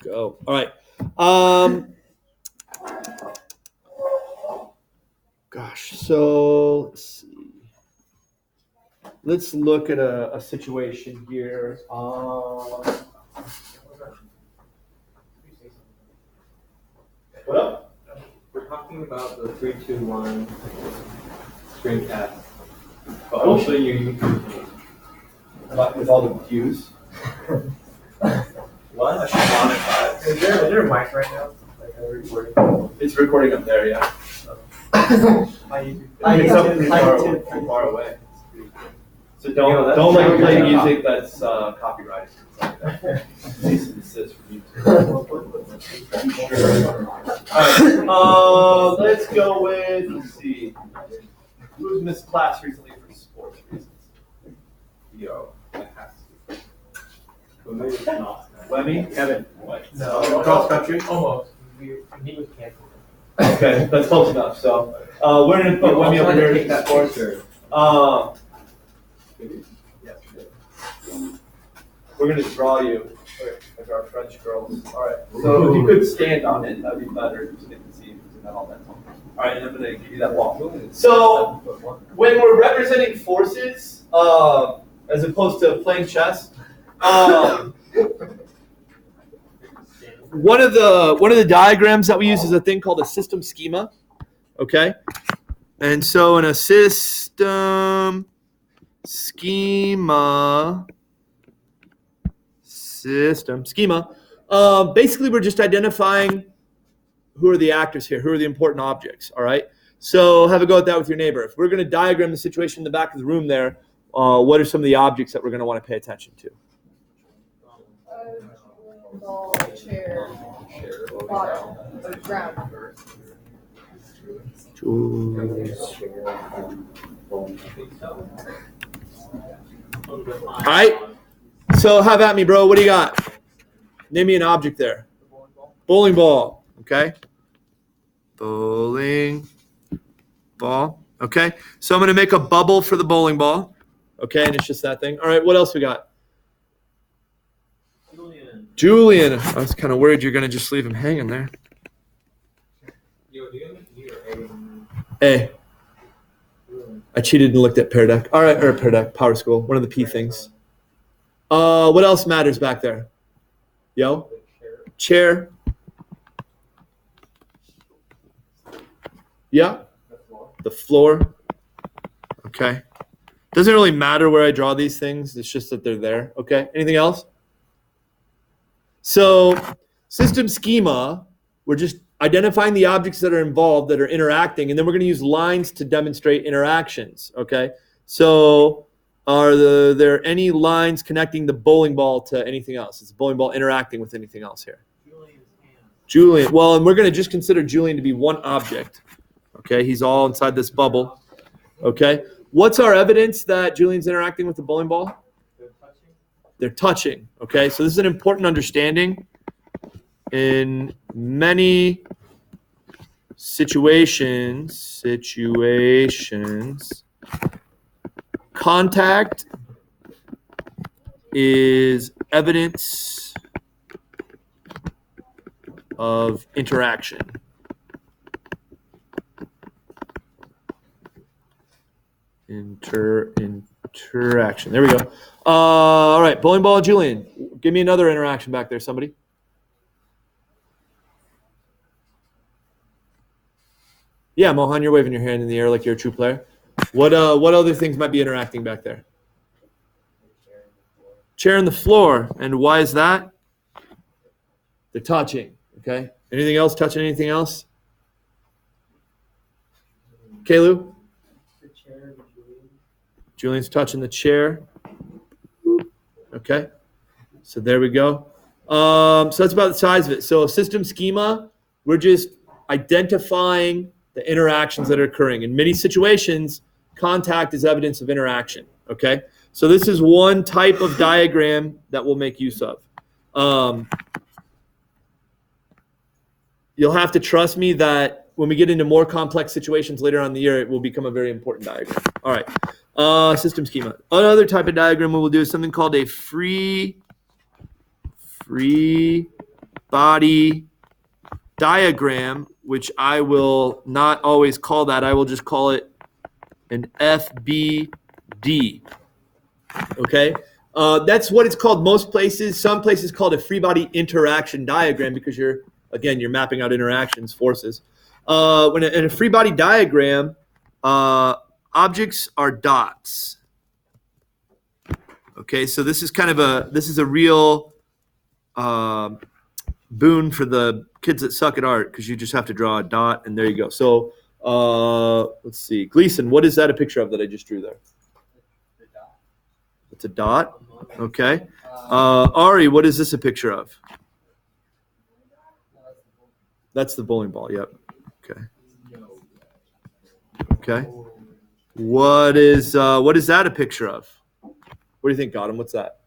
Go. All right. Gosh. So let's see. Let's look at a situation here. What up? We're talking about the 3-2-1 screencast. But Oh. I'll show you. With all the cues. What? I should monetize. Is there a mic right now? Like, are we recording? It's recording up there, yeah. It's up pretty far away. So don't You know, don't like that's- play music that's copyrighted. Cease and desist from YouTube. All right. Let's go with. Let's see. Who's missed class recently for sports reasons? Yo, that has to be. But maybe it's not. Wemmy, Kevin. What? No. Cross country. Almost. He was canceled. Okay, that's close enough. So we're gonna put Wemmy over here to sports. We're gonna draw you as our French girls. All right. So if you could stand on it, that'd be better so they can see who's in all that. All right, and I'm gonna give you that ball. So when we're representing forces, as opposed to playing chess, one of the diagrams that we use is a thing called a system schema. Okay, and so in a system schema. Basically, we're just identifying who are the actors here, who are the important objects. All right. So have a go at that with your neighbor. If we're going to diagram the situation in the back of the room there, what are some of the objects that we're going to want to pay attention to? Ball, chair, bottle, or ground. All right. So have at me, bro. What do you got? Name me an object there. Bowling ball. Okay. Bowling ball. Okay. So I'm going to make a bubble for the bowling ball. Okay. And it's just that thing. All right. What else we got? Julian. I was kind of worried you're going to just leave him hanging there. Yo, do you have a D or A. I cheated and looked at Pear Deck. All right. Or Pear Deck. Power School. One of the P things. What else matters back there? Yo? Chair. Yeah? The floor. Okay. Doesn't really matter where I draw these things. It's just that they're there. Okay. Anything else? So, system schema, we're just identifying the objects that are involved, that are interacting, and then we're going to use lines to demonstrate interactions. Okay. So, are there any lines connecting the bowling ball to anything else? Is the bowling ball interacting with anything else here? Julian. Well, and we're going to just consider Julian to be one object. Okay, he's all inside this bubble. Okay. What's our evidence that Julian's interacting with the bowling ball? They're touching. Okay, so this is an important understanding. In many situations, contact is evidence of interaction. Interaction. There we go. All right, bowling ball, Julian. Give me another interaction back there, somebody. Yeah, Mohan, you're waving your hand in the air like you're a true player. What other things might be interacting back there? Chair and the floor. And why is that? They're touching. Okay. Anything else? Touching anything else? Kalu? Julian's touching the chair. Okay. So there we go. So that's about the size of it. So system schema, we're just identifying the interactions that are occurring. In many situations, contact is evidence of interaction. Okay. So this is one type of diagram that we'll make use of. You'll have to trust me that when we get into more complex situations later on in the year, it will become a very important diagram. All right. System schema. Another type of diagram we will do is something called a free body diagram, which I will not always call that. I will just call it an FBD. Okay? That's what it's called most places. Some places call it a free body interaction diagram because you're mapping out interactions, forces. In a free body diagram, objects are dots. Okay, so this is a real boon for the kids that suck at art because you just have to draw a dot and there you go. So let's see, Gleason, what is that a picture of that I just drew there? It's a dot. Okay. Ari, what is this a picture of? That's the bowling ball. Yep. Okay. Okay. What is that a picture of? What do you think, Gautam? What's that?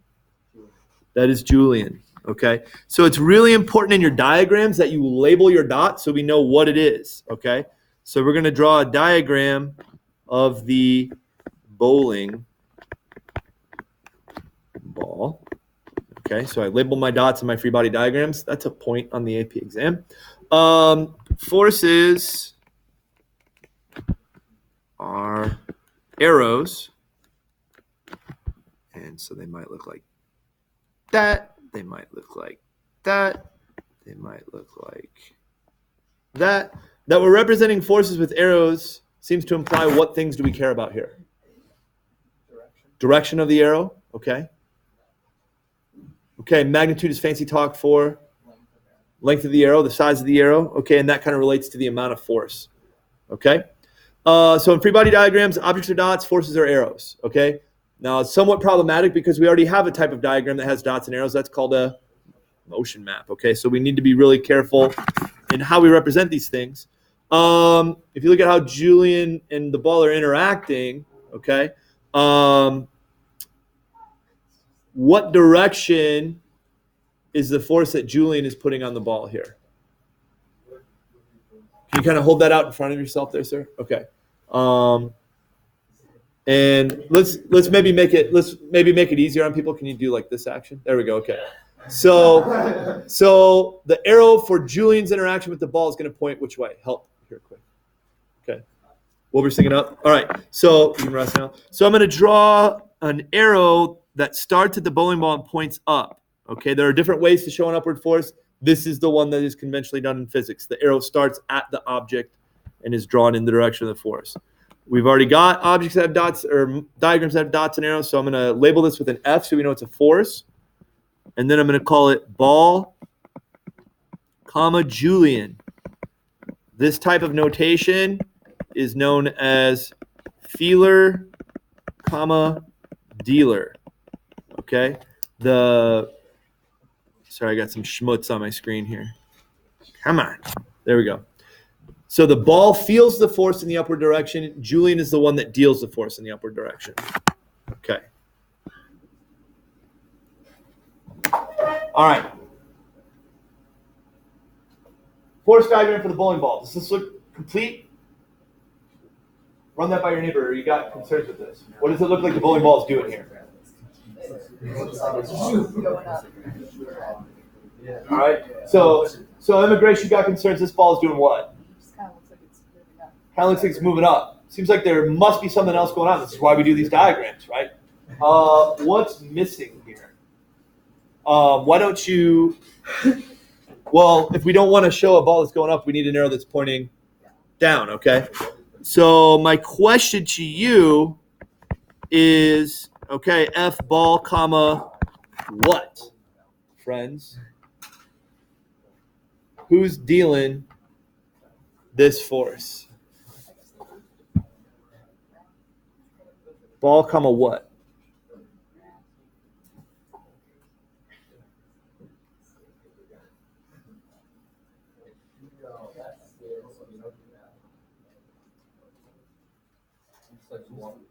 That is Julian. Okay. So it's really important in your diagrams that you label your dots so we know what it is. Okay. So we're going to draw a diagram of the bowling ball. Okay. So I label my dots in my free body diagrams. That's a point on the AP exam. Forces are arrows. And so they might look like that. They might look like that. They might look like that. That we're representing forces with arrows seems to imply what things do we care about here? Direction of the arrow. Okay. Okay. Magnitude is fancy talk for length of the arrow, the size of the arrow. Okay. And that kind of relates to the amount of force. Okay. So in free body diagrams, objects are dots, forces are arrows. Okay. Now, it's somewhat problematic because we already have a type of diagram that has dots and arrows. That's called a motion map, okay? So we need to be really careful in how we represent these things. If you look at how Julian and the ball are interacting, okay, what direction is the force that Julian is putting on the ball here? Can you kind of hold that out in front of yourself there, sir? Okay. And let's maybe make it easier on people. Can you do like this action? There we go. Okay. So the arrow for Julian's interaction with the ball is going to point which way? Help here quick. Okay. Wilbur's up. All right. So you can rest now. So I'm going to draw an arrow that starts at the bowling ball and points up. Okay. There are different ways to show an upward force. This is the one that is conventionally done in physics. The arrow starts at the object and is drawn in the direction of the force. We've already got objects that have dots or diagrams that have dots and arrows. So I'm going to label this with an F so we know it's a force. And then I'm going to call it ball, comma, Julian. This type of notation is known as feeler, comma, dealer. Okay. Sorry, I got some schmutz on my screen here. Come on. There we go. So the ball feels the force in the upward direction. Julian is the one that deals the force in the upward direction. Okay. All right. Force diagram for the bowling ball. Does this look complete? Run that by your neighbor, or you got concerns with this? What does it look like the bowling ball is doing here? All right. So immigration, you got concerns. This ball is doing what? Kind of looks like it's moving up. Seems like there must be something else going on. This is why we do these diagrams, right? What's missing here? Why don't you... Well, if we don't want to show a ball that's going up, we need an arrow that's pointing down, okay? So my question to you is, okay, F ball, comma, what, friends? Who's dealing this force? Ball, comma, what?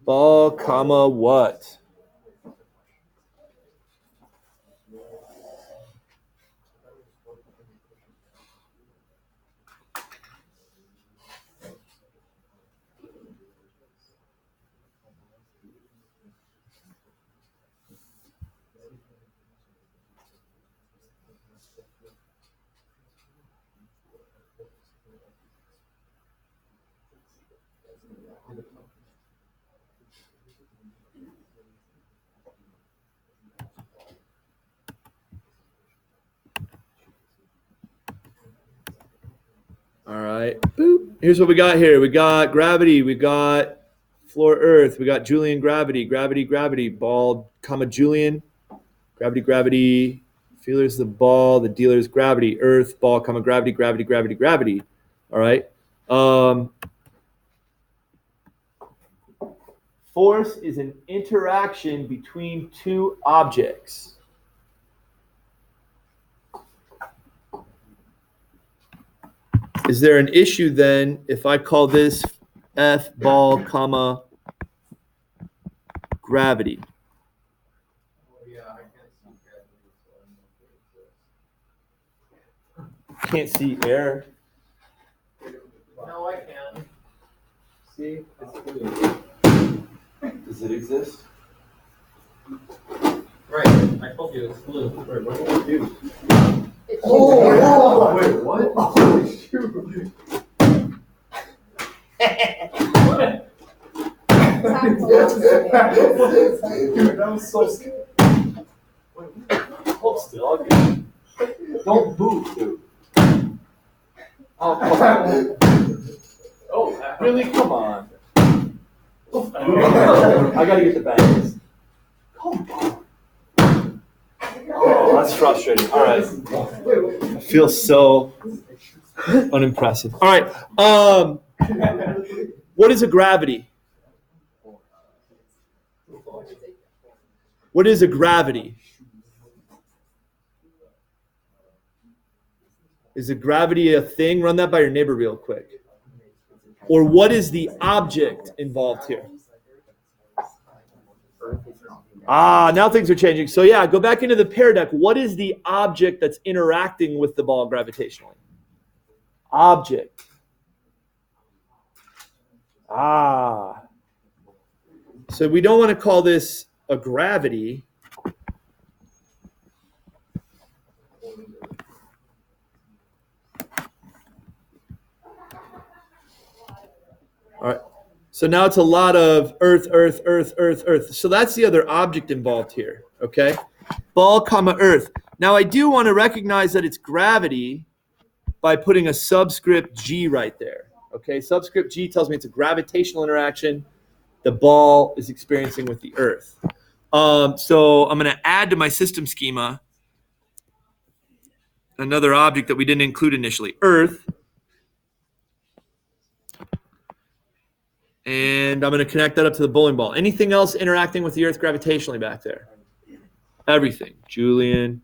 Ball, comma, what? All right. Boop. Here's what we got here. We got gravity. We got floor earth. We got Julian gravity. Gravity, gravity. Ball, comma, Julian. Gravity, gravity. Feeler's the ball. The dealer's gravity. Earth, ball, comma, gravity, gravity, gravity, gravity. All right. Force is an interaction between two objects. Is there an issue then if I call this F ball, comma, gravity? Yeah, I can't see gravity, so I don't know Can't see air. No, I can. See, it's blue. Does it exist? Right, I told you it's blue. Wait, what did we do? It's Oh, wait, what? Oh, shoot. Dude, that was so scary. Hold still. I'll get it. Don't move, dude. Oh, really? Come on. I gotta get the bags. Come on. Oh, that's frustrating. All right. I feel so unimpressive. All right. What is a gravity? What is a gravity? Is a gravity a thing? Run that by your neighbor real quick. Or what is the object involved here? Now things are changing. So yeah, go back into the pear deck. What is the object that's interacting with the ball gravitationally? Object. So we don't want to call this a gravity. All right. So now it's a lot of earth, earth, earth, earth, earth. So that's the other object involved here, okay? Ball, comma, earth. Now I do want to recognize that it's gravity by putting a subscript G right there, okay? Subscript G tells me it's a gravitational interaction the ball is experiencing with the earth. So I'm going to add to my system schema another object that we didn't include initially, earth. And I'm going to connect that up to the bowling ball. Anything else interacting with the earth gravitationally back there? Everything. Julian,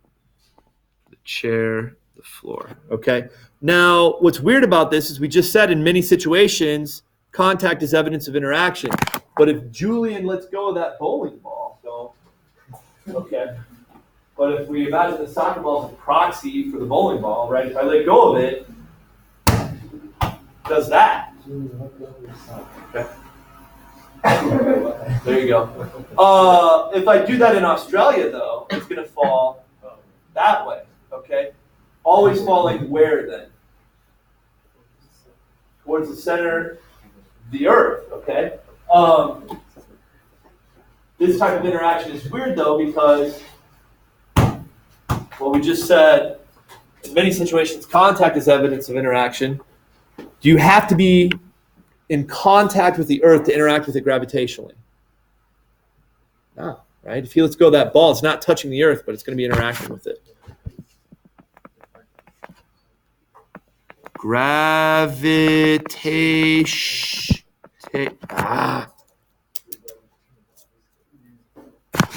the chair, the floor. Okay. Now, what's weird about this is we just said in many situations, contact is evidence of interaction. But if Julian lets go of that bowling ball, so, okay. But if we imagine the soccer ball as a proxy for the bowling ball, right? If I let go of it, does that. Okay. There you go. If I do that in Australia, though, it's going to fall that way. Okay. Always falling where then? Towards the center, the earth. Okay. This type of interaction is weird though because, well, we just said in many situations contact is evidence of interaction. Do you have to be in contact with the earth to interact with it gravitationally? No, right? If he lets go of that ball, it's not touching the earth, but it's going to be interacting with it.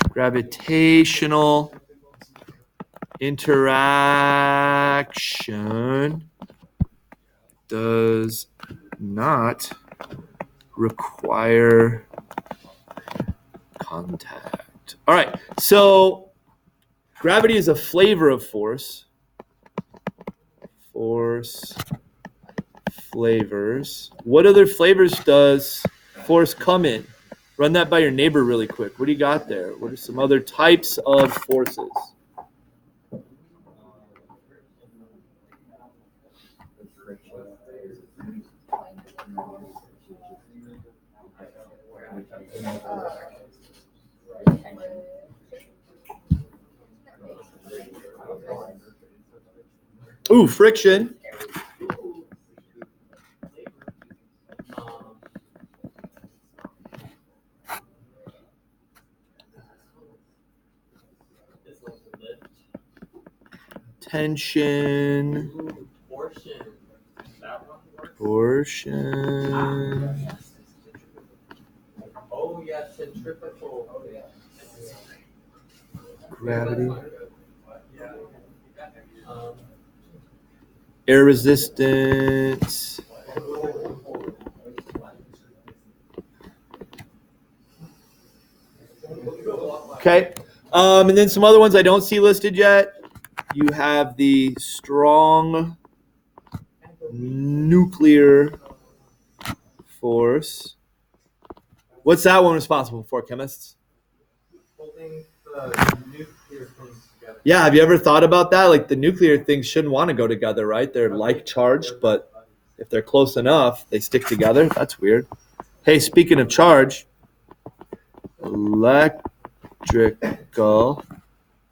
Gravitational interaction does not require contact. All right, so gravity is a flavor of force. Force flavors. What other flavors does force come in? Run that by your neighbor really quick. What do you got there? What are some other types of forces? Ooh, friction. Tension. Torsion. Oh yeah, centrifugal. Oh yeah. Gravity. Um, Air resistance. Okay. And then some other ones I don't see listed yet. You have the strong nuclear force. What's that one responsible for, chemists? holding the nuclear things together. Yeah, have you ever thought about that? Like the nuclear things shouldn't want to go together, right? They're like charged, but if they're close enough, they stick together. That's weird. Hey, speaking of charge, electrical.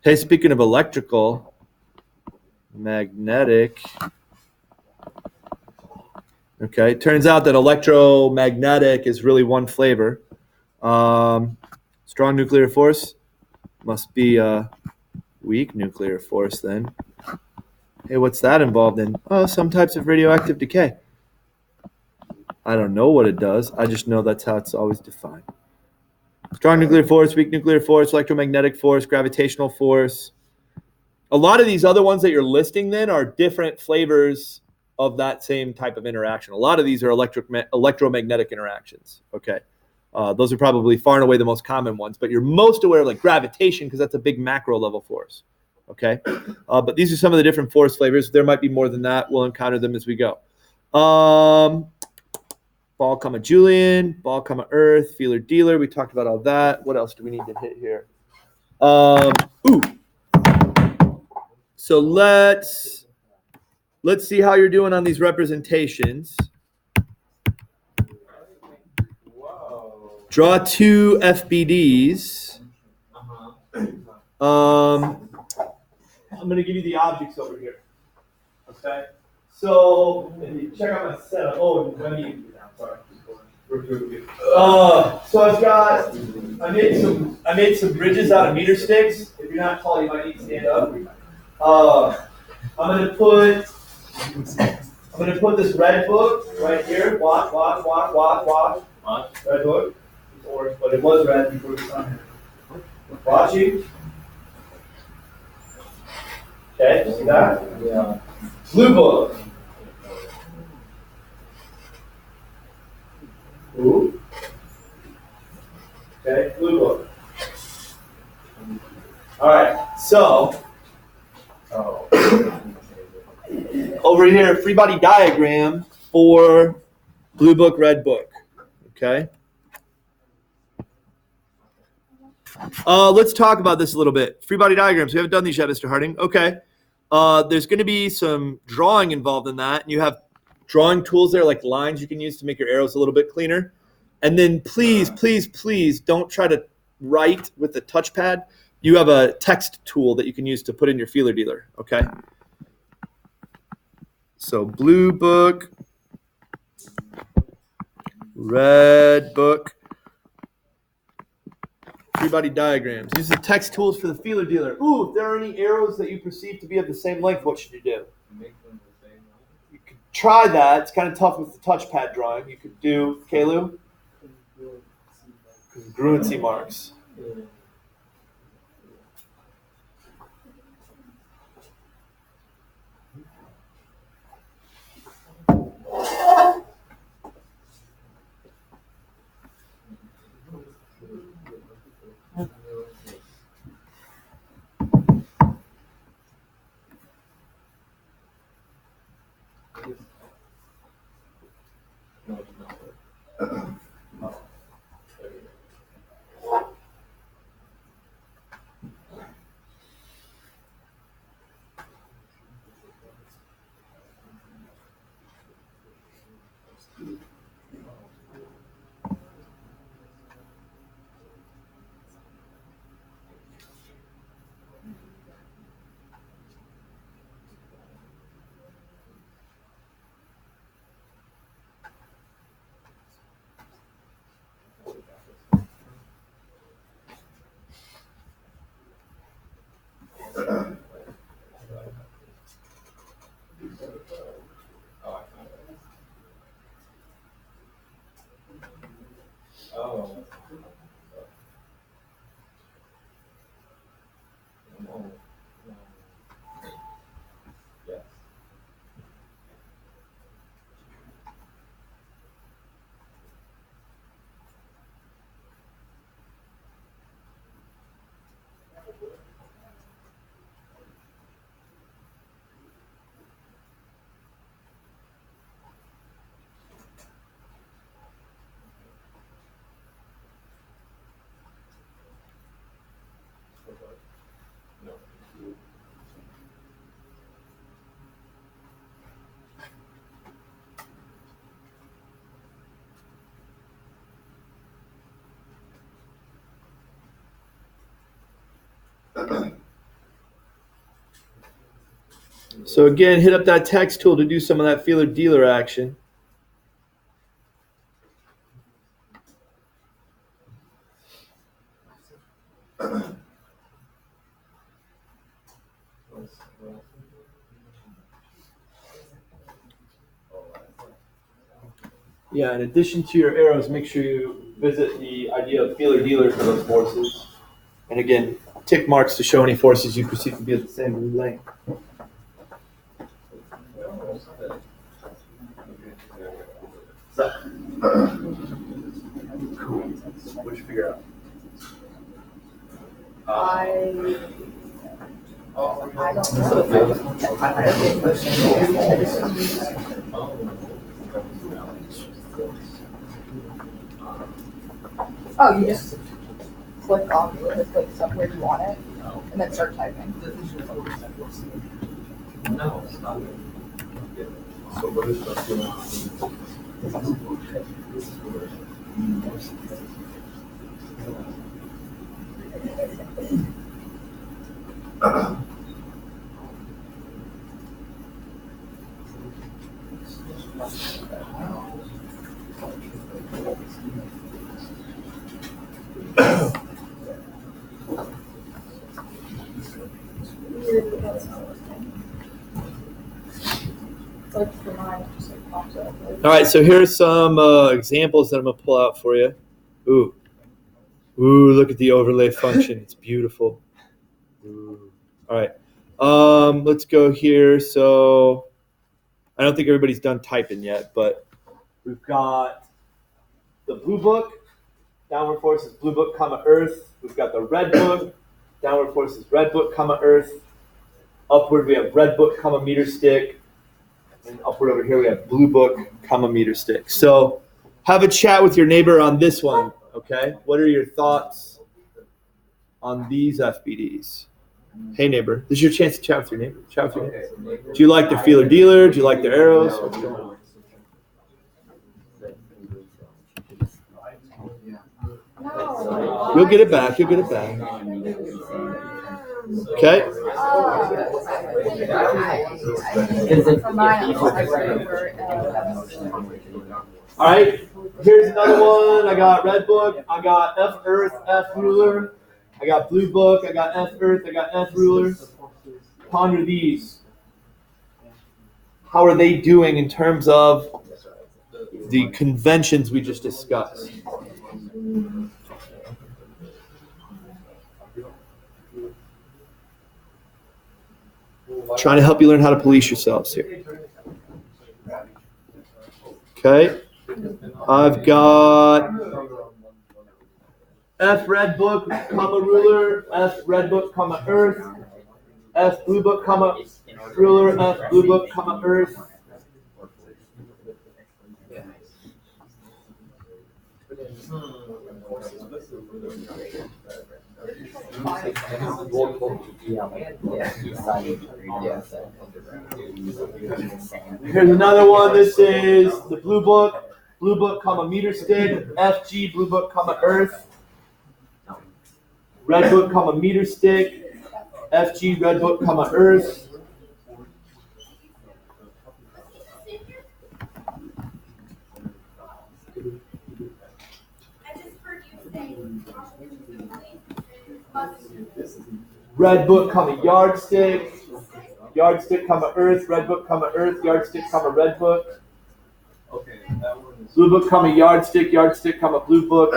Hey, speaking of electrical, magnetic. Okay, turns out that electromagnetic is really one flavor. Strong nuclear force must be a weak nuclear force then. Hey, what's that involved in? Oh, some types of radioactive decay. I don't know what it does. I just know that's how it's always defined. Strong nuclear force, weak nuclear force, electromagnetic force, gravitational force. A lot of these other ones that you're listing then are different flavors of that same type of interaction. A lot of these are electromagnetic interactions. Okay. Those are probably far and away the most common ones, but you're most aware of like gravitation because that's a big macro level force. Okay. But these are some of the different force flavors. There might be more than that. We'll encounter them as we go. Ball, comma, Julian, ball, comma, Earth, feeler, dealer. We talked about all that. What else do we need to hit here? So let's see how you're doing on these representations. Whoa. Draw two FBDs. I'm going to give you the objects over here. Okay. So if you check out my setup. Oh, let me get down. Sorry. So I made some bridges out of meter sticks. If you're not tall, you might need to stand up. I'm gonna put this red book right here. Watch. Red book. Orange, but it was red before the sun. Watching. Okay, see that? Yeah. Blue book. Ooh. Okay, blue book. All right, so over here, free body diagram for blue book, red book. Okay. Let's talk about this a little bit. Free body diagrams. We haven't done these yet, Mr. Harding. Okay. There's going to be some drawing involved in that, and you have drawing tools there, like lines you can use to make your arrows a little bit cleaner. And then please don't try to write with the touchpad. You have a text tool that you can use to put in your feeler dealer. Okay. So blue book, red book. Free body diagrams. Use the text tools for the feeler dealer. Ooh, if there are any arrows that you perceive to be of the same length, what should you do? Make them the same way. You could try that. It's kind of tough with the touchpad drawing. You could do, Kalu? Congruency marks. Oh, I found it. Oh. No. Yes. No. So again, hit up that text tool to do some of that feeler dealer action. Yeah, in addition to your arrows, make sure you visit the idea of feeler dealer for those forces. And again, tick marks to show any forces you perceive to be at the same length. So, cool. What'd you figure out? I don't know. Oh, you just click on the stuff where you want it, and then start typing. No, it's not. So what is that? It's like for mine, it just like pops up. All right, so here's some examples that I'm gonna pull out for you. Ooh, look at the overlay function. It's beautiful. Ooh. All right, let's go here. So I don't think everybody's done typing yet, but we've got the blue book. Downward force is blue book, comma earth. We've got the red book. Downward force is red book, comma earth. Upward we have red book, comma meter stick. And upward over here we have blue book, comma meter stick. So have a chat with your neighbor on this one, okay? What are your thoughts on these FBDs? Hey neighbor, this is your chance to chat with your neighbor. Chat with your neighbor. Do you like their feeler dealer? Do you like their arrows? What's going on? No. You'll get it back. You'll get it back. Okay. For mine, I write over. All right. Here's another one. I got red book. I got F earth, F ruler. I got blue book. I got F earth. I got F ruler. Ponder these. How are they doing in terms of the conventions we just discussed? Trying to help you learn how to police yourselves here. Okay. I've got F red book, comma ruler, F red book, comma earth, F blue book, comma ruler, F blue book, comma earth. Here's another one. This is the blue book, comma meter stick, FG blue book, comma earth, red book, comma meter stick, FG red book, comma earth. Red book, comma yardstick, yardstick, comma, earth, red book, comma, earth, yardstick, comma, red book. Okay, that one is. Blue book, comma, yardstick, yardstick, comma, blue book,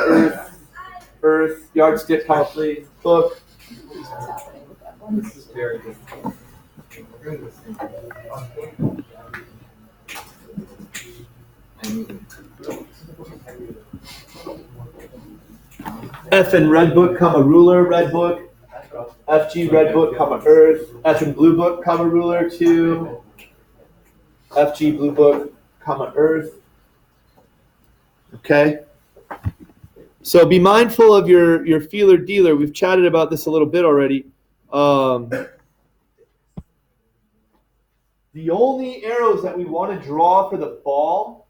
earth, yardstick, comma, blue book. What's happening with that one? This is very difficult. We're doing this thing. F and red book, comma, ruler, red book. FG, red book, comma, earth. F and blue book, comma, ruler, 2. FG, blue book, comma, earth. Okay. So be mindful of your feeler dealer. We've chatted about this a little bit already. The only arrows that we want to draw for the ball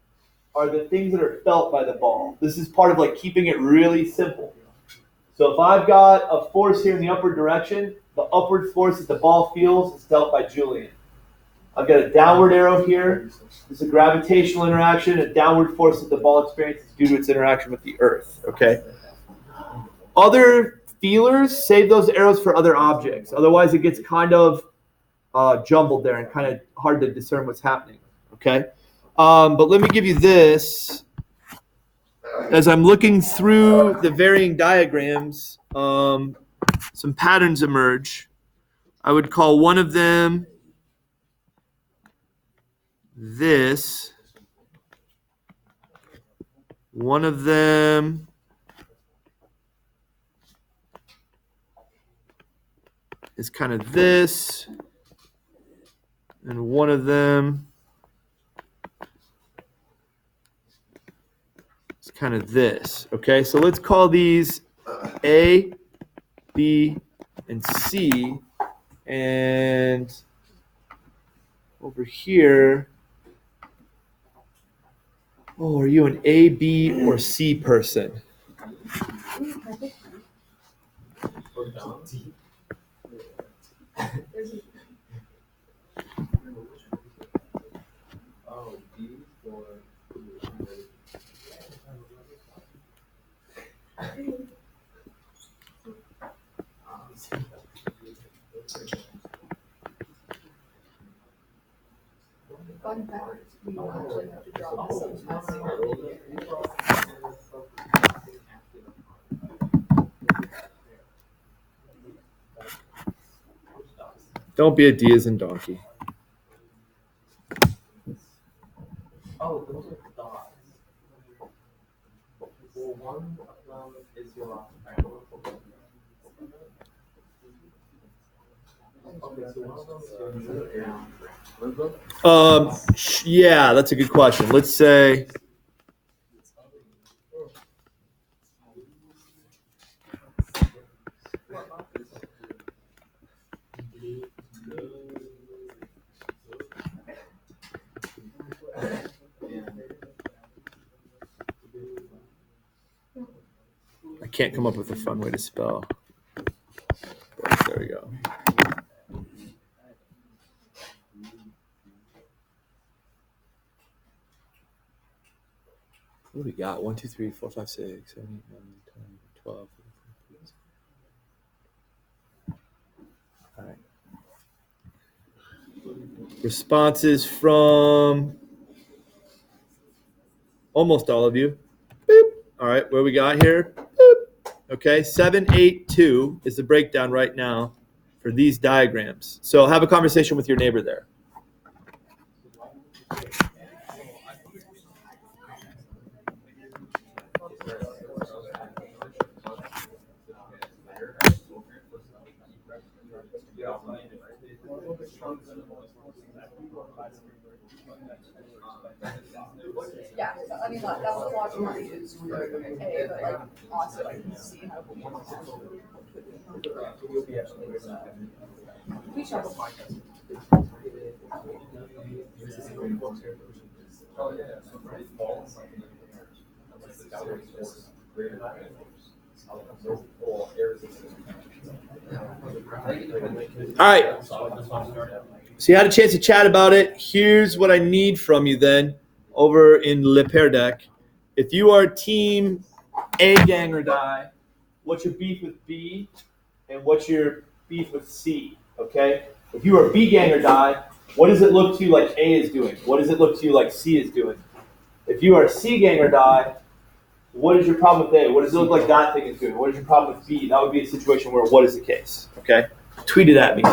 are the things that are felt by the ball. This is part of like keeping it really simple. So if I've got a force here in the upward direction, the upward force that the ball feels is dealt by Julian. I've got a downward arrow here. This is a gravitational interaction, a downward force that the ball experiences due to its interaction with the earth. Okay. Other feelers, save those arrows for other objects. Otherwise, it gets kind of jumbled there and kind of hard to discern what's happening. Okay. But let me give you this. As I'm looking through the varying diagrams, some patterns emerge. I would call one of them this. One of them is kind of this. And one of them is kind of this. Okay, so let's call these A, B, and C. And over here, oh, are you an A, B, or C person? Oh, D for. Fun fact, we actually have to draw this sometimes. Don't be a D as in donkey. Oh, those are dots. Well, one of them is your triangle. Okay, so one of them is your Yeah, that's a good question. Let's say I can't come up with a fun way to spell. There we go. What do we got? 1, 2, 3, 4, 5, 6, 7, 8, 9, 10, 12. All right. Responses from almost all of you. Boop. All right, what we got here? Boop. Okay, 7, 8, 2 is the breakdown right now for these diagrams. So have a conversation with your neighbor there. Yeah, so, I mean, that was a logical reason for A, but like, also I can see how we shall. All right. So you had a chance to chat about it. Here's what I need from you then over in Le Père Deck. If you are team A gang or die, what's your beef with B and what's your beef with C, okay? If you are B gang or die, what does it look to you like A is doing? What does it look to you like C is doing? If you are C gang or die, what is your problem with A? What does it look like that thing is doing? What is your problem with B? That would be a situation where what is the case? Okay? Tweet it at me.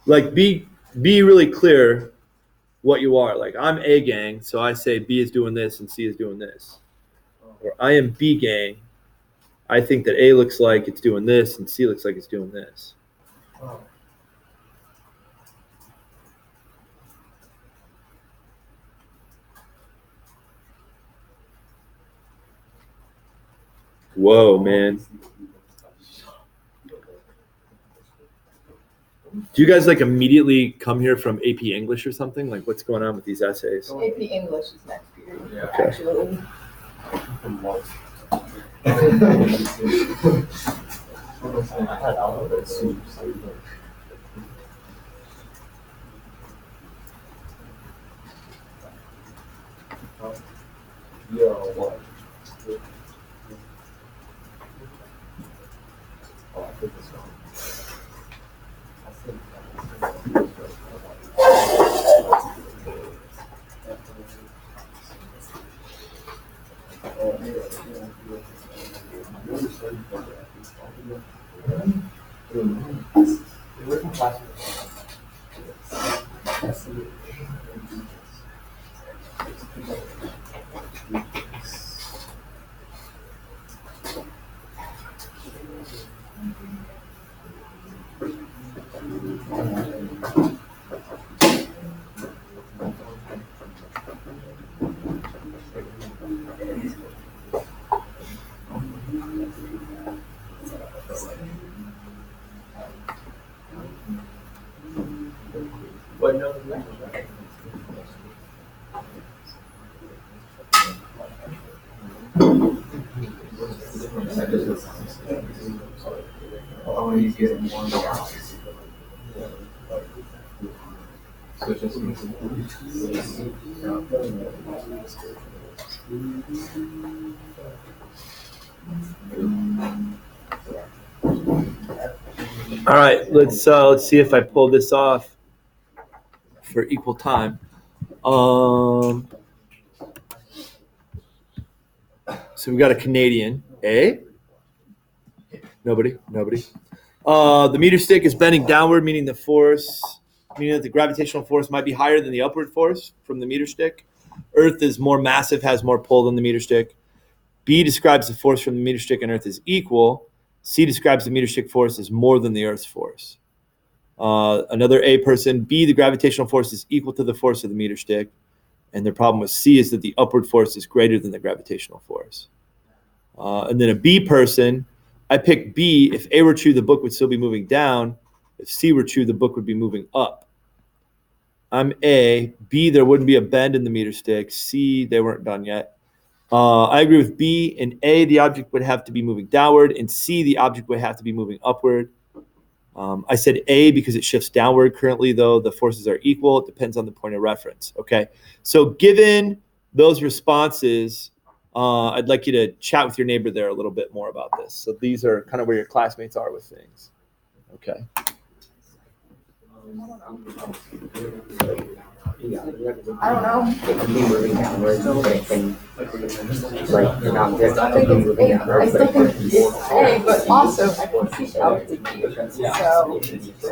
Like be really clear what you are. Like I'm A gang, so I say B is doing this and C is doing this. Or I am B gang. I think that A looks like it's doing this and C looks like it's doing this. Whoa, man. Do you guys like immediately come here from AP English or something? Like what's going on with these essays? AP English is next period, Okay. actually. All right, let's see if I pull this off for equal time. So we got a Canadian. A? Nobody. The meter stick is bending downward, meaning that the gravitational force might be higher than the upward force from the meter stick. Earth is more massive, has more pull than the meter stick. B describes the force from the meter stick and Earth is equal. C describes the meter stick force as more than the Earth's force. Another A person, B, the gravitational force is equal to the force of the meter stick. And their problem with C is that the upward force is greater than the gravitational force. And then a B person, I picked B. If A were true, the book would still be moving down. If C were true, the book would be moving up. I'm A. B, there wouldn't be a bend in the meter stick. C, they weren't done yet. I agree with B. In A, the object would have to be moving downward. In C, the object would have to be moving upward. I said A because it shifts downward. Currently, though, the forces are equal. It depends on the point of reference. Okay. So given those responses, I'd like you to chat with your neighbor there a little bit more about this. So these are kind of where your classmates are with things. Okay. I don't know. It can be moving downwards, but it can, like, not just I think it's moving A. I downwards, still but it think can it's A, but also I can see how it's a B. So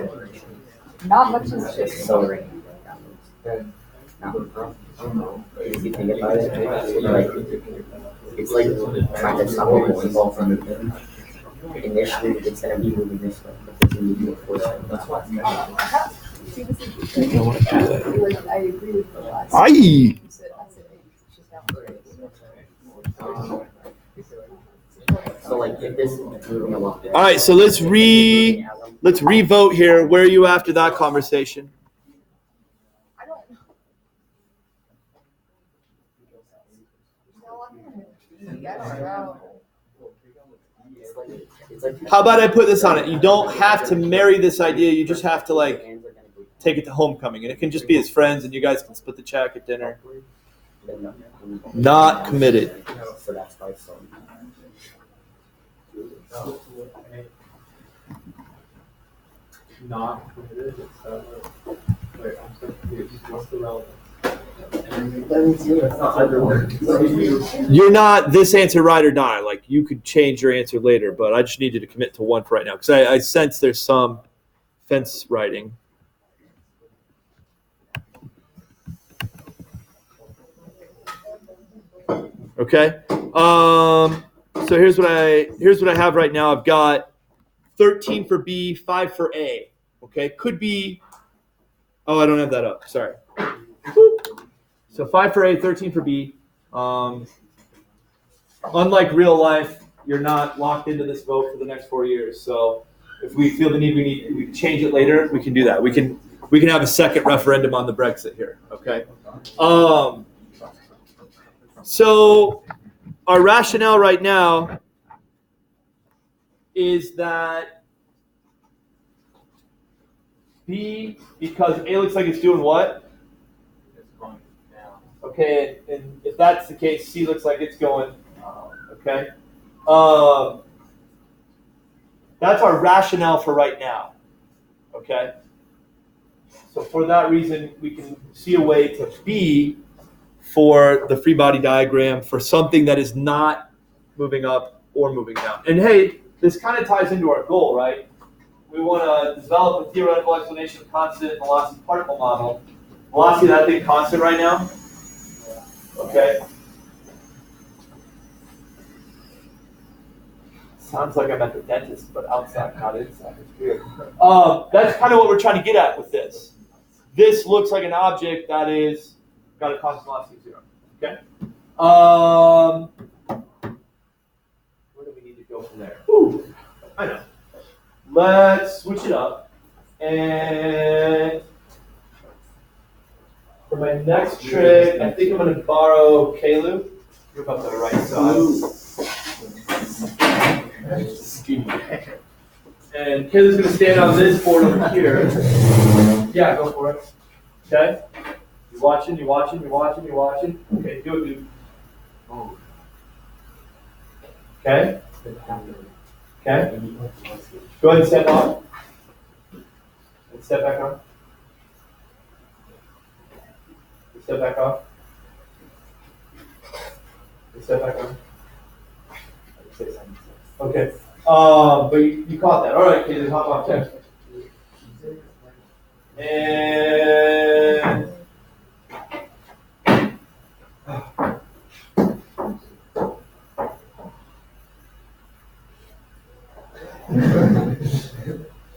not much is shifting. accelerating downwards. No. If you think about it, like, it's like trying to stop a bowling ball from moving. Initially, it's going to be moving this way, but there's going to be a force. That's why. See, this is like, I agree with the last. Aye. You said A, it's just downwards. So, like, if this is moving along. All right, so let's re-vote here. Where are you after that conversation? I don't know. I don't know. It's like How about I put this on it? You don't have to marry this idea. You just have to like take it to homecoming, and it can just be his friends, and you guys can split the check at dinner. Not committed. So that's why so. Not committed. Wait, I'm so confused. What's the relevance? It's not underworld. You're not this answer ride or die. Like you could change your answer later, but I just need you to commit to one for right now because I sense there's some fence riding. Okay. So here's what I have right now. I've got 13 for B, 5 for A. Okay. Could be. Oh, I don't have that up. Sorry. So 5 for A, 13 for B. Unlike real life, you're not locked into this vote for the next 4 years. So if we feel the need, we can change it later. We can do that. We can have a second referendum on the Brexit here. Okay. So our rationale right now is that B, because A looks like it's doing what? It's going down. Okay, and if that's the case, C looks like it's going. Okay. That's our rationale for right now. Okay. So for that reason, we can see a way to B for the free body diagram for something that is not moving up or moving down. And hey, this kind of ties into our goal, right? We want to develop a theoretical explanation of constant velocity particle model. Velocity of that thing constant right now? Okay. Sounds like I'm at the dentist, but outside, not inside. It's weird. That's kind of what we're trying to get at with this. This looks like an object that is got a constant velocity of 0. Okay. Where do we need to go from there? Ooh, I know. Let's switch it up. And for my next trick, I think I'm going to borrow Kalu. You're about the right side. And Kalu's going to stand on this board over here. Yeah, go for it. Okay. You're watching. Okay, do it, dude. Okay. Okay. Go ahead and step on. And step back on. Step back off. Step back on. Okay. But you caught that. All right, okay, then hop off there. And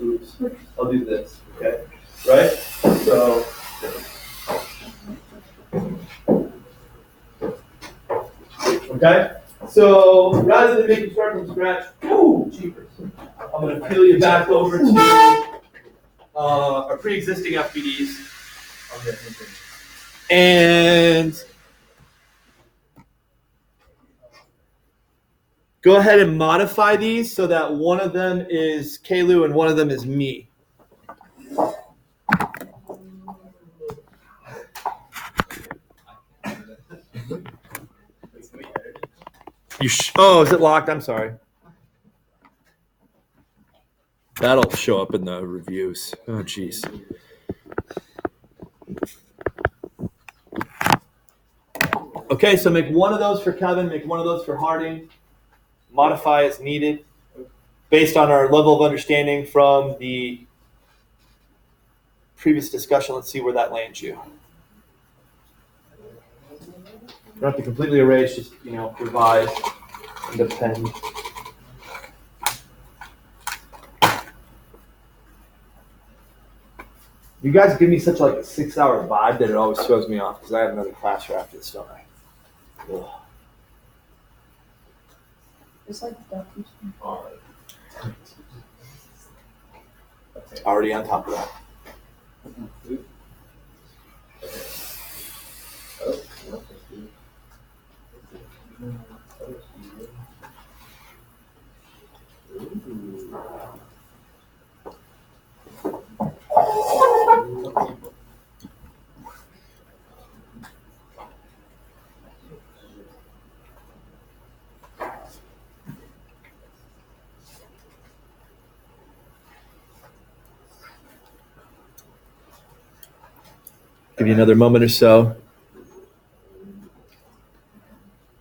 oops. I'll do this. Okay. Right? So okay? So rather than making start from scratch, ooh, jeepers. I'm going to peel you back over to our pre-existing FPDs. And go ahead and modify these so that one of them is Kalu and one of them is me. Oh, is it locked? I'm sorry. That'll show up in the reviews. Oh, geez. Okay, so make one of those for Kevin, make one of those for Harding. Modify as needed based on our level of understanding from the previous discussion. Let's see where that lands you. You don't have to completely erase, just, revise and append. You guys give me such like a 6-hour vibe that it always throws me off because I have another class right after this, don't I? Ugh. Just like the teaching. Already on top of that. Give you another moment or so.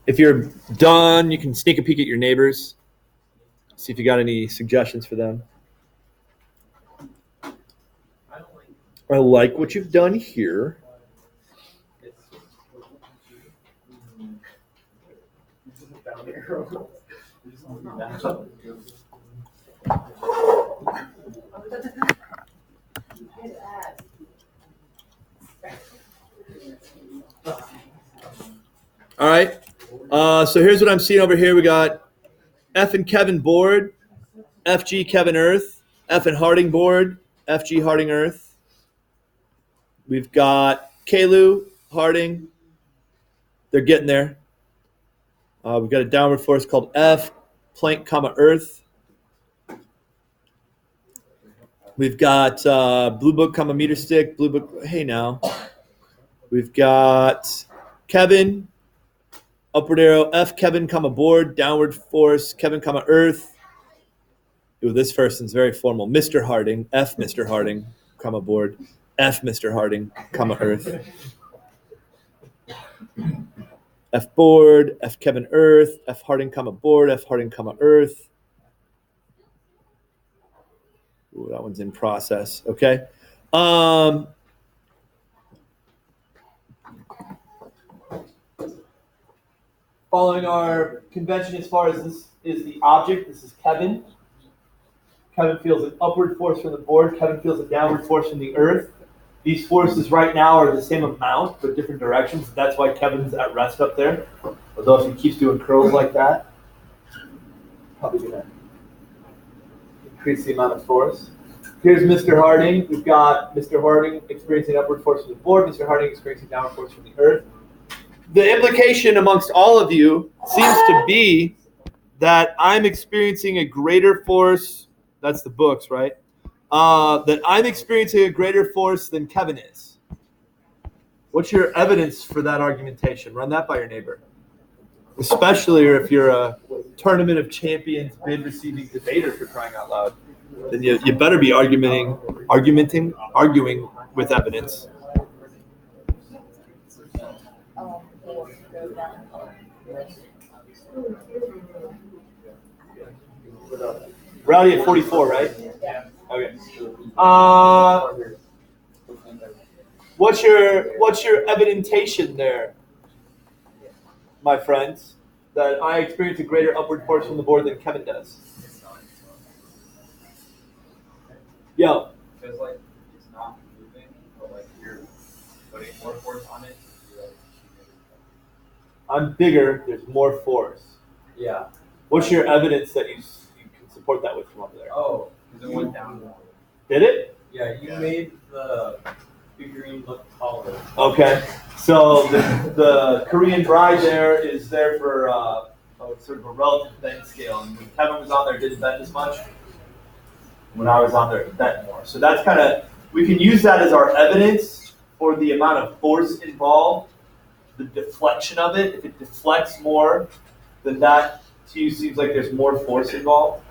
If you're done, you can sneak a peek at your neighbors. See if you got any suggestions for them. I like what you've done here. All right. So here's what I'm seeing over here. We got F and Kevin board, FG Kevin Earth, F and Harding board, FG Harding Earth. We've got Kalu, Harding. They're getting there. We've got a downward force called F, Planck, Earth. We've got Blue Book, Meter Stick, Blue Book. Hey now. We've got Kevin, upward arrow, F, Kevin, board, downward force, Kevin, Earth. Ooh, this person's very formal. Mr. Harding, F, Mr. Harding, board, F, Mr. Harding, Earth. F board, F Kevin Earth, F Harding, board, F Harding, Earth. Ooh, that one's in process. Okay. Following our convention as far as this is the object, this is Kevin. Kevin feels an upward force from the board. Kevin feels a downward force from the earth. These forces right now are the same amount, but different directions. That's why Kevin's at rest up there. Although if he keeps doing curls like that, probably gonna increase the amount of force. Here's Mr. Harding. We've got Mr. Harding experiencing upward force from the board, Mr. Harding experiencing downward force from the earth. The implication amongst all of you seems to be that I'm experiencing a greater force. That's the books, right? That I'm experiencing a greater force than Kevin is. What's your evidence for that argumentation? Run that by your neighbor. Especially if you're a Tournament of Champions bid receiving debater, for crying out loud. Then you better be arguing with evidence. Rowdy at 44, right? Yeah. Okay. What's your evidentation there, my friends, that I experience a greater upward force from the board than Kevin does? Yo. Because like it's not moving, but like you're putting more force on it. I'm bigger. There's more force. Yeah. What's your evidence that you can support that with from up there? Oh, because it went down more. Did it? Yeah, you made the figurine look taller. Okay. So the Korean bride there is there for sort of a relative bend scale. And when Kevin was on there, it didn't bend as much. When I was on there, it bent more. So that's kind of, we can use that as our evidence for the amount of force involved, the deflection of it. If it deflects more, then that to you seems like there's more force involved.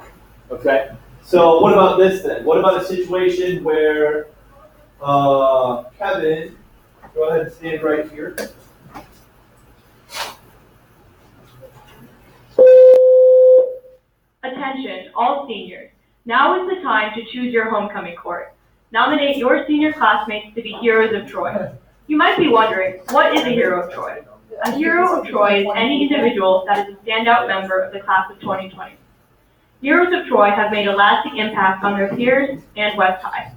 Okay. So what about this then? What about a situation where Kevin, go ahead and stand right here. Attention, all seniors. Now is the time to choose your homecoming court. Nominate your senior classmates to be heroes of Troy. You might be wondering, what is a hero of Troy? A hero of Troy is any individual that is a standout member of the class of 2020. Heroes of Troy have made a lasting impact on their peers and West High.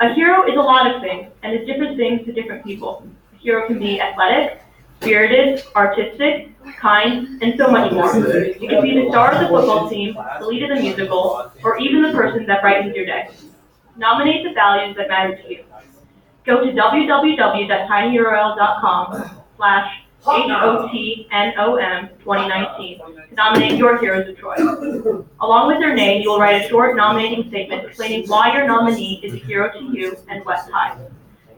A hero is a lot of things and is different things to different people. A hero can be athletic, spirited, artistic, kind, and so much more. You can be the star of the football team, the lead of the musical, or even the person that brightens your day. Nominate the values that matter to you. Go to www.tinyurl.com/HOTNOM2019 to nominate your heroes of Troy. Along with their name, you will write a short nominating statement explaining why your nominee is a hero to you and West High.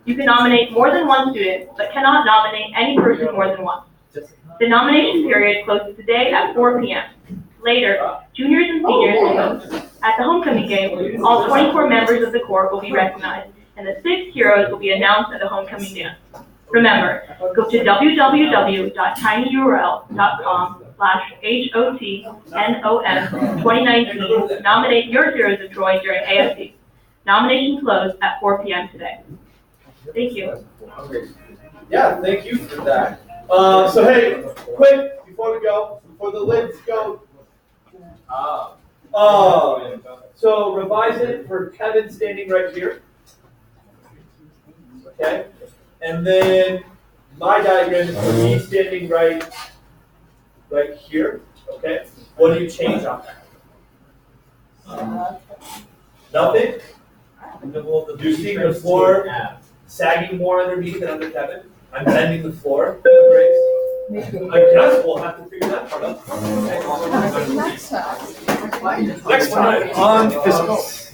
You can nominate more than one student, but cannot nominate any person more than one. The nomination period closes today at 4 p.m. Later, juniors and seniors will vote. At the homecoming game, all 24 members of the court will be recognized, and the 6 heroes will be announced at the homecoming dance. Remember, go to www.tinyurl.com/HOTNOM 2019, nominate your heroes of Troy during ASD. Nominations close at 4 p.m. today. Thank you. Yeah, thank you for that. So hey, quick, before we go, before the lids go. So revise it for Kevin standing right here. Okay? And then my diagram is for me standing right here. Okay? What do you change on that? Nothing? Do you see the floor sagging more underneath than under Kevin? I'm bending the floor. Grace? I guess we'll have to figure that part out. Next time on physics.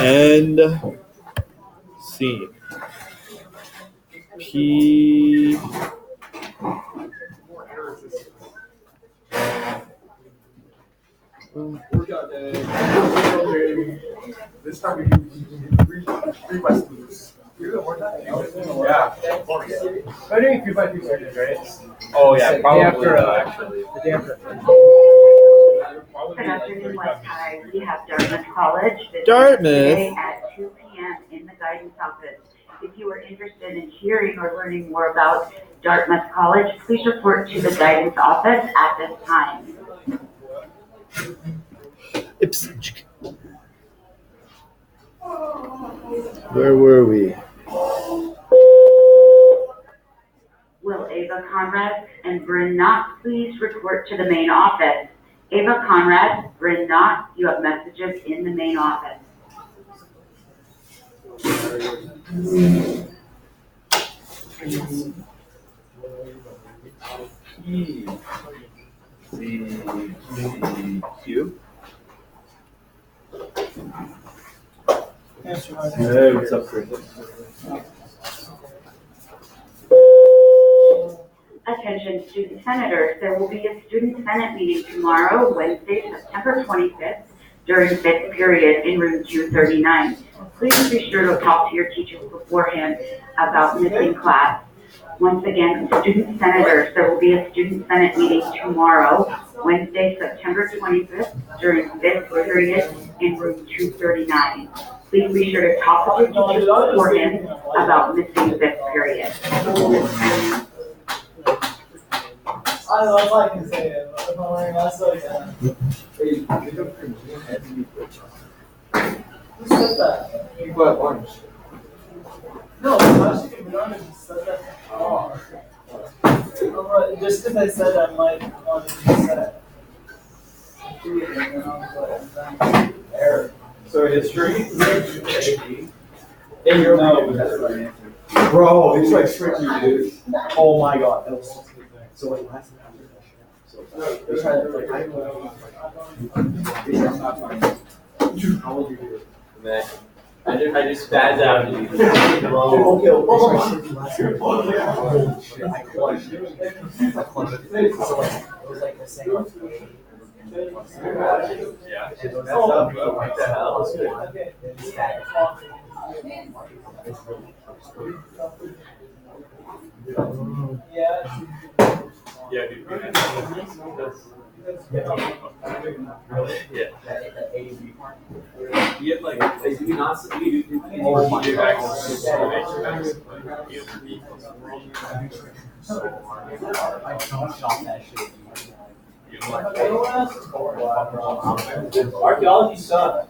And scene. P. This time we do three by twos. Yeah. I'm doing 3x3 seconds, right? Oh yeah, probably after, actually. The day after. Good afternoon, West High. We have Dartmouth College this Dartmouth. Thursday at 2 p.m. in the guidance office. If you are interested in hearing or learning more about Dartmouth College, please report to the guidance office at this time. Ipswich. Where were we? Will Ava Conrad and Bryn Knott please report to the main office? Ava Conrad, Bryn Knott, you have messages in the main office. Q. Hey, what's up, Chris? Attention student senators, there will be a student senate meeting tomorrow, Wednesday, September 25th, during 5th period in room 239. Please be sure to talk to your teachers beforehand about missing class. Once again, student senators, there will be a student senate meeting tomorrow, Wednesday, September 25th, during 5th period in room 239. Please be sure to talk with your teachers beforehand about missing 5th period. I love I can say it, but if I'm wearing less like that. Who said that? People at lunch. No, actually, Bernardo just said that. Oh. Just because I said I might want to set. So history. No, Bro, it's like tricky, dude. oh my god, that was such a good thing. So like last night after that shit. So how old are you? Man, I just spaz out. Bro, okay, holy shit, I clutched it. I clutched it. So like, it was like the same. Yeah. What the hell? Yeah, dude. Yeah. You have like, they do not see you. Oh my You God. I don't shop that shit. Archaeology sucks.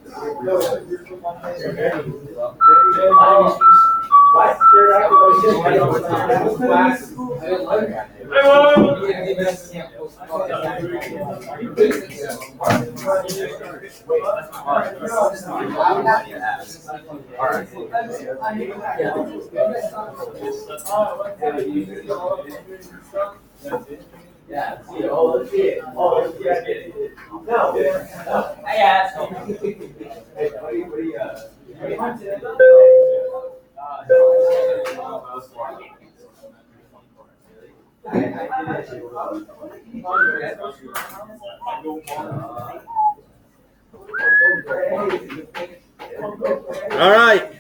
What? Yeah. Oh, let's see it. Oh, let's see it. No. I asked. What do you, All right.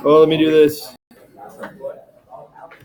Well, let me do this.